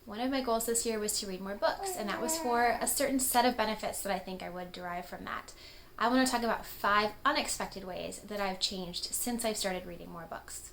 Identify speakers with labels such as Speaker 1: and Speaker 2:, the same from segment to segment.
Speaker 1: One of my goals this year was to read more books, and that was for a certain set of benefits that I think I would derive from that. I want to talk about 5 unexpected ways that I've changed since I've started reading more books.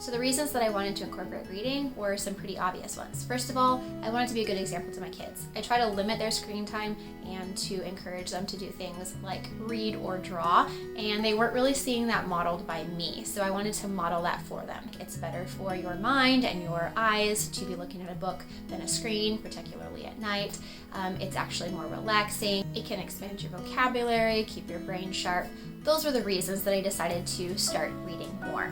Speaker 1: So the reasons that I wanted to incorporate reading were some pretty obvious ones. First of all, I wanted to be a good example to my kids. I try to limit their screen time and to encourage them to do things like read or draw, and they weren't really seeing that modeled by me, so I wanted to model that for them. It's better for your mind and your eyes to be looking at a book than a screen, particularly at night. It's actually more relaxing. It can expand your vocabulary, keep your brain sharp. Those were the reasons that I decided to start reading more.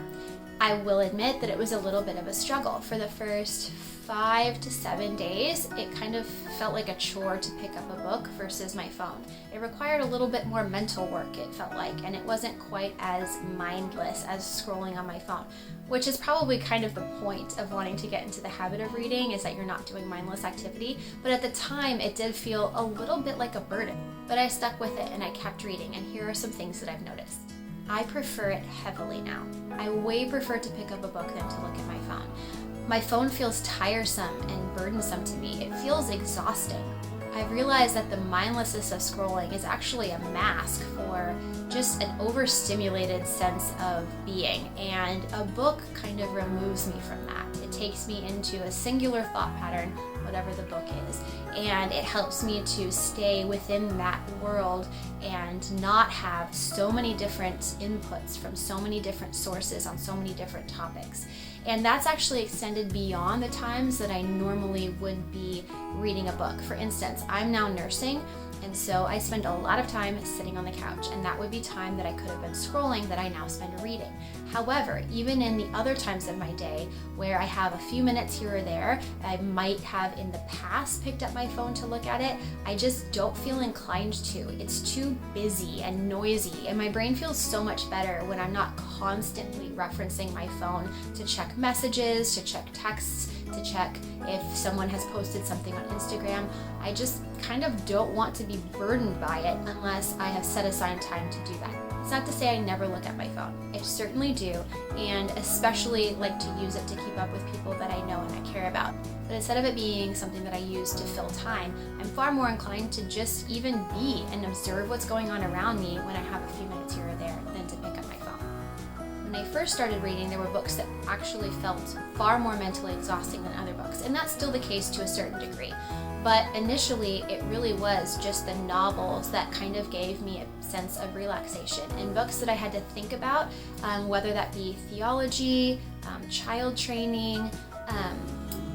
Speaker 1: I will admit that it was a little bit of a struggle. For the first 5 to 7 days, it kind of felt like a chore to pick up a book versus my phone. It required a little bit more mental work, it felt like, and it wasn't quite as mindless as scrolling on my phone, which is probably kind of the point of wanting to get into the habit of reading, is that you're not doing mindless activity. But at the time, it did feel a little bit like a burden. But I stuck with it and I kept reading, and here are some things that I've noticed. I prefer it heavily now. I way prefer to pick up a book than to look at my phone. My phone feels tiresome and burdensome to me. It feels exhausting. I've realized that the mindlessness of scrolling is actually a mask for just an overstimulated sense of being, and a book kind of removes me from that. It takes me into a singular thought pattern, whatever the book is, and it helps me to stay within that world and not have so many different inputs from so many different sources on so many different topics. And that's actually extended beyond the times that I normally would be reading a book. For instance, I'm now nursing, and so I spend a lot of time sitting on the couch, and that would be time that I could have been scrolling that I now spend reading. However, even in the other times of my day where I have a few minutes here or there, I might have in the past picked up my phone to look at it, I just don't feel inclined to. It's too busy and noisy, and my brain feels so much better when I'm not constantly referencing my phone to check messages, to check texts, to check if someone has posted something on Instagram. I just kind of don't want to be burdened by it unless I have set aside time to do that. It's not to say I never look at my phone. I certainly do, and especially like to use it to keep up with people that I know and I care about. But instead of it being something that I use to fill time, I'm far more inclined to just even be and observe what's going on around me when I have a few minutes here or there than to pick up my phone. When I first started reading, there were books that actually felt far more mentally exhausting than other books, and that's still the case to a certain degree. But initially, it really was just the novels that kind of gave me a sense of relaxation, and books that I had to think about, whether that be theology, child training,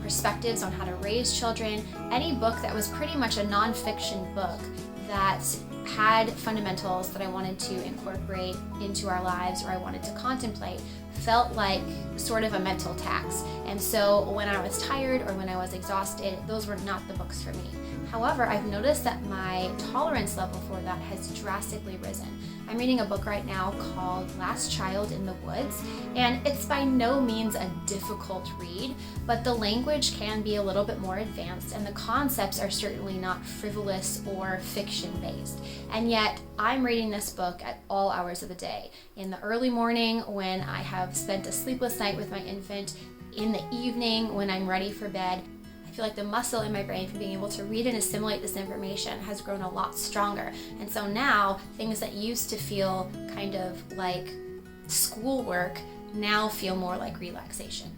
Speaker 1: perspectives on how to raise children, any book that was pretty much a nonfiction book that had fundamentals that I wanted to incorporate into our lives or I wanted to contemplate felt like sort of a mental tax. And so when I was tired or when I was exhausted, those were not the books for me. However, I've noticed that my tolerance level for that has drastically risen. I'm reading a book right now called Last Child in the Woods, and it's by no means a difficult read, but the language can be a little bit more advanced, and the concepts are certainly not frivolous or fiction-based. And yet, I'm reading this book at all hours of the day. In the early morning when I have spent a sleepless night with my infant, in the evening when I'm ready for bed. I feel like the muscle in my brain for being able to read and assimilate this information has grown a lot stronger. And so now, things that used to feel kind of like schoolwork now feel more like relaxation.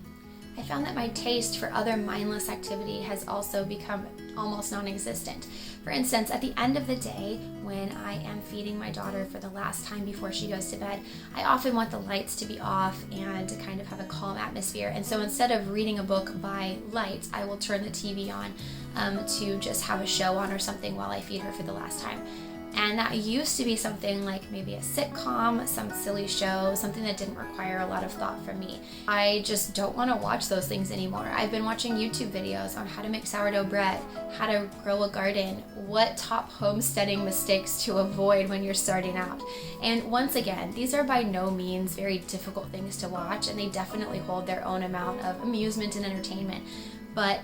Speaker 1: I found that my taste for other mindless activity has also become almost non-existent. For instance, at the end of the day, when I am feeding my daughter for the last time before she goes to bed, I often want the lights to be off and to kind of have a calm atmosphere. And so instead of reading a book by light, I will turn the TV on to just have a show on or something while I feed her for the last time. And that used to be something like maybe a sitcom, some silly show, something that didn't require a lot of thought from me. I just don't want to watch those things anymore. I've been watching YouTube videos on how to make sourdough bread, how to grow a garden, what top homesteading mistakes to avoid when you're starting out. And once again, these are by no means very difficult things to watch, and they definitely hold their own amount of amusement and entertainment. But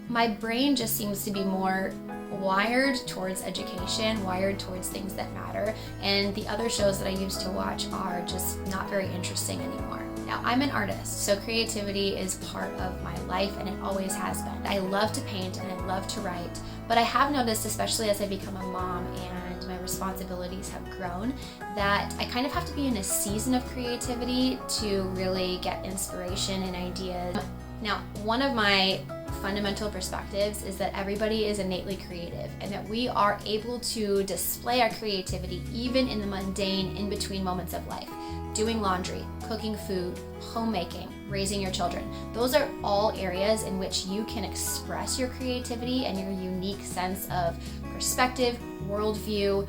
Speaker 1: my brain just seems to be more wired towards education, wired towards things that matter, and the other shows that I used to watch are just not very interesting anymore. Now, I'm an artist, so creativity is part of my life, and it always has been. I love to paint and I love to write, but I have noticed, especially as I become a mom and my responsibilities have grown, that I kind of have to be in a season of creativity to really get inspiration and ideas. Now, one of my fundamental perspectives is that everybody is innately creative and that we are able to display our creativity even in the mundane in-between moments of life. Doing laundry, cooking food, homemaking, raising your children. Those are all areas in which you can express your creativity and your unique sense of perspective, worldview,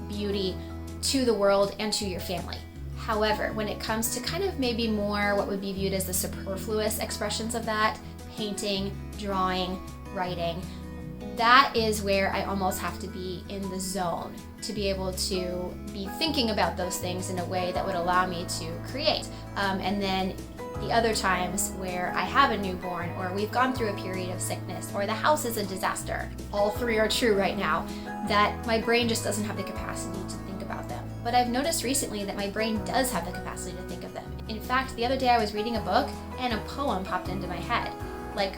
Speaker 1: beauty to the world and to your family. However, when it comes to kind of maybe more what would be viewed as the superfluous expressions of that, painting, drawing, writing, that is where I almost have to be in the zone to be able to be thinking about those things in a way that would allow me to create. And then the other times where I have a newborn, or we've gone through a period of sickness, or the house is a disaster, all three are true right now, that my brain just doesn't have the capacity to think about them. But I've noticed recently that my brain does have the capacity to think of them. In fact, the other day I was reading a book and a poem popped into my head. Like,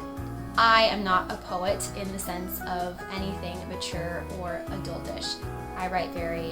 Speaker 1: I am not a poet in the sense of anything mature or adultish. I write very,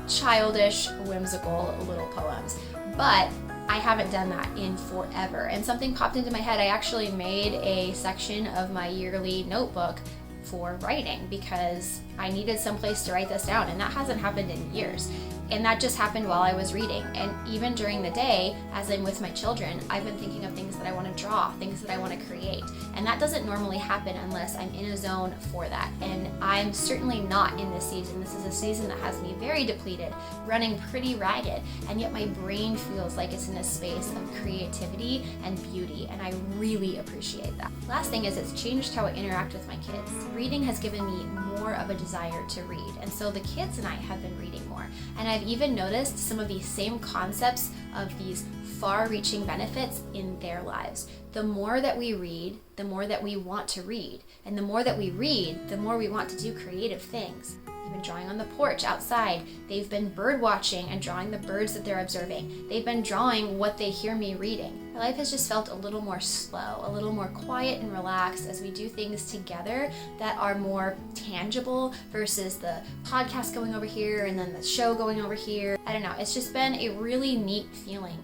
Speaker 1: childish, whimsical little poems. But I haven't done that in forever. And something popped into my head. I actually made a section of my yearly notebook for writing because I needed some place to write this down, and that hasn't happened in years. And that just happened while I was reading. And even during the day, as I'm with my children, I've been thinking of things that I want to draw, things that I want to create. And that doesn't normally happen unless I'm in a zone for that. And I'm certainly not in this season. This is a season that has me very depleted, running pretty ragged. And yet my brain feels like it's in a space of creativity and beauty. And I really appreciate that. Last thing is, it's changed how I interact with my kids. Reading has given me more of a desire to read. And so the kids and I have been reading more. And I've even noticed some of these same concepts of these far-reaching benefits in their lives. The more that we read, the more that we want to read. And the more that we read, the more we want to do creative things. They've been drawing on the porch outside. They've been bird watching and drawing the birds that they're observing. They've been drawing what they hear me reading. My life has just felt a little more slow, a little more quiet and relaxed as we do things together that are more tangible versus the podcast going over here and then the show going over here. I don't know, it's just been a really neat feeling.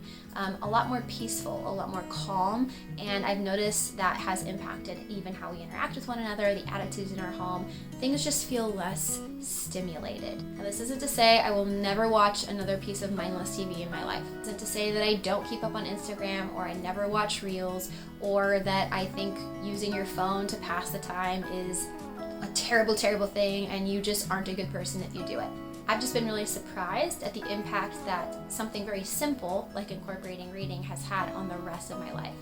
Speaker 1: A lot more peaceful, a lot more calm, and I've noticed that has impacted even how we interact with one another, the attitudes in our home. Things just feel less stimulated. Now, this isn't to say I will never watch another piece of mindless TV in my life. It isn't to say that I don't keep up on Instagram, or I never watch Reels, or that I think using your phone to pass the time is a terrible, terrible thing and you just aren't a good person if you do it. I've just been really surprised at the impact that something very simple like incorporating reading has had on the rest of my life.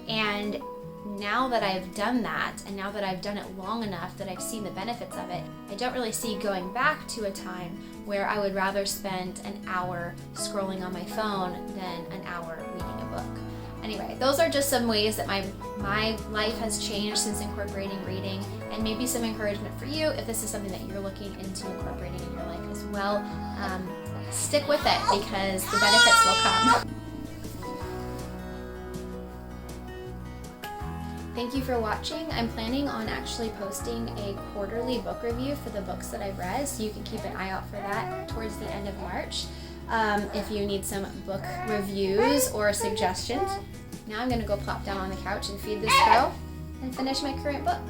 Speaker 1: And now that I've done that, and now that I've done it long enough that I've seen the benefits of it, I don't really see going back to a time where I would rather spend an hour scrolling on my phone than an hour reading a book. Anyway, those are just some ways that my life has changed since incorporating reading, and maybe some encouragement for you if this is something that you're looking into incorporating in your life as well. Stick with it because the benefits will come. Thank you for watching. I'm planning on actually posting a quarterly book review for the books that I've read, so you can keep an eye out for that towards the end of March. If you need some book reviews or suggestions. Now I'm going to go plop down on the couch and feed this girl and finish my current book.